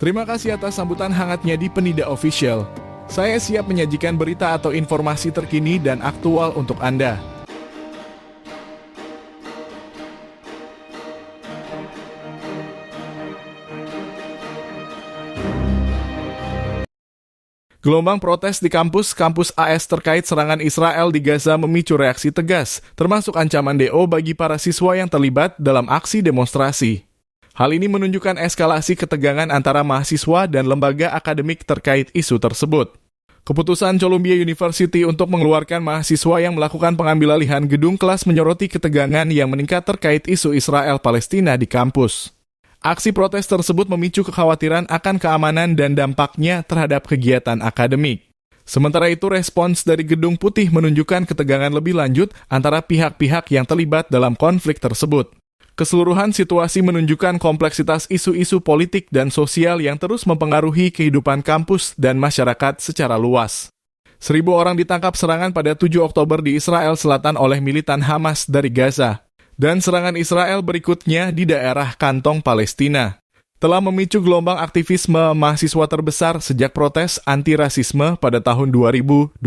Terima kasih atas sambutan hangatnya di Penida Official. Saya siap menyajikan berita atau informasi terkini dan aktual untuk Anda. Gelombang protes di kampus AS terkait serangan Israel di Gaza memicu reaksi tegas, termasuk ancaman DO bagi para siswa yang terlibat dalam aksi demonstrasi. Hal ini menunjukkan eskalasi ketegangan antara mahasiswa dan lembaga akademik terkait isu tersebut. Keputusan Columbia University untuk mengeluarkan mahasiswa yang melakukan pengambil alihan gedung kelas menyoroti ketegangan yang meningkat terkait isu Israel-Palestina di kampus. Aksi protes tersebut memicu kekhawatiran akan keamanan dan dampaknya terhadap kegiatan akademik. Sementara itu, respons dari Gedung Putih menunjukkan ketegangan lebih lanjut antara pihak-pihak yang terlibat dalam konflik tersebut. Keseluruhan situasi menunjukkan kompleksitas isu-isu politik dan sosial yang terus mempengaruhi kehidupan kampus dan masyarakat secara luas. 1.000 orang ditangkap serangan pada 7 Oktober di Israel Selatan oleh militan Hamas dari Gaza. Dan serangan Israel berikutnya di daerah Kantong Palestina telah memicu gelombang aktivisme mahasiswa terbesar sejak protes anti-rasisme pada tahun 2020.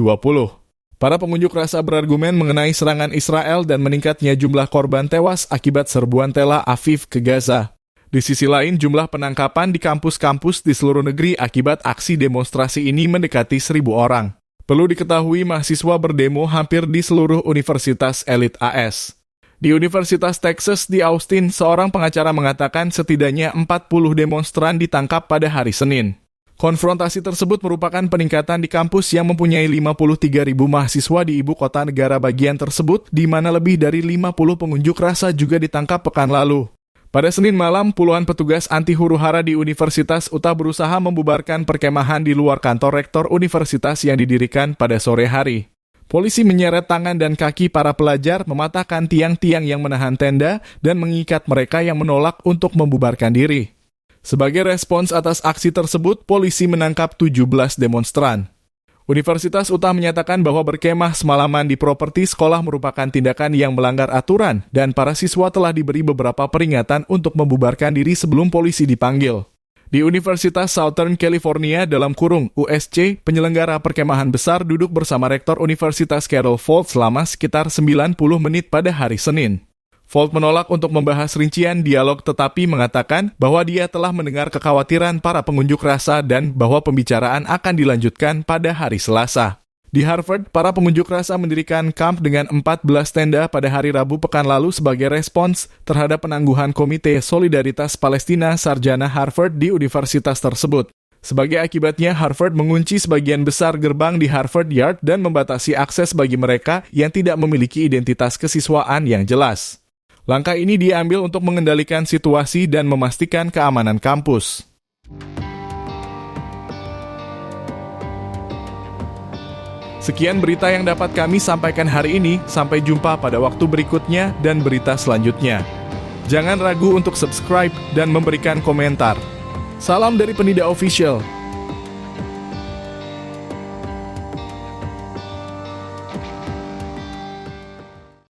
Para pengunjuk rasa berargumen mengenai serangan Israel dan meningkatnya jumlah korban tewas akibat serbuan Tel Aviv ke Gaza. Di sisi lain, jumlah penangkapan di kampus-kampus di seluruh negeri akibat aksi demonstrasi ini mendekati 1.000 orang. Perlu diketahui, mahasiswa berdemo hampir di seluruh universitas elit AS. Di Universitas Texas di Austin, seorang pengacara mengatakan setidaknya 40 demonstran ditangkap pada hari Senin. Konfrontasi tersebut merupakan peningkatan di kampus yang mempunyai 53.000 mahasiswa di ibu kota negara bagian tersebut, di mana lebih dari 50 pengunjuk rasa juga ditangkap pekan lalu. Pada Senin malam, puluhan petugas anti huru-hara di Universitas Utah berusaha membubarkan perkemahan di luar kantor rektor universitas yang didirikan pada sore hari. Polisi menyeret tangan dan kaki para pelajar, mematahkan tiang-tiang yang menahan tenda, dan mengikat mereka yang menolak untuk membubarkan diri. Sebagai respons atas aksi tersebut, polisi menangkap 17 demonstran. Universitas Utah menyatakan bahwa berkemah semalaman di properti sekolah merupakan tindakan yang melanggar aturan, dan para siswa telah diberi beberapa peringatan untuk membubarkan diri sebelum polisi dipanggil. Di Universitas Southern California (USC), penyelenggara perkemahan besar duduk bersama Rektor Universitas Carol Folt selama sekitar 90 menit pada hari Senin. Folt menolak untuk membahas rincian dialog tetapi mengatakan bahwa dia telah mendengar kekhawatiran para pengunjuk rasa dan bahwa pembicaraan akan dilanjutkan pada hari Selasa. Di Harvard, para pengunjuk rasa mendirikan kamp dengan 14 tenda pada hari Rabu pekan lalu sebagai respons terhadap penangguhan Komite Solidaritas Palestina Sarjana Harvard di universitas tersebut. Sebagai akibatnya, Harvard mengunci sebagian besar gerbang di Harvard Yard dan membatasi akses bagi mereka yang tidak memiliki identitas kesiswaan yang jelas. Langkah ini diambil untuk mengendalikan situasi dan memastikan keamanan kampus. Sekian berita yang dapat kami sampaikan hari ini. Sampai jumpa pada waktu berikutnya dan berita selanjutnya. Jangan ragu untuk subscribe dan memberikan komentar. Salam dari Penida Official.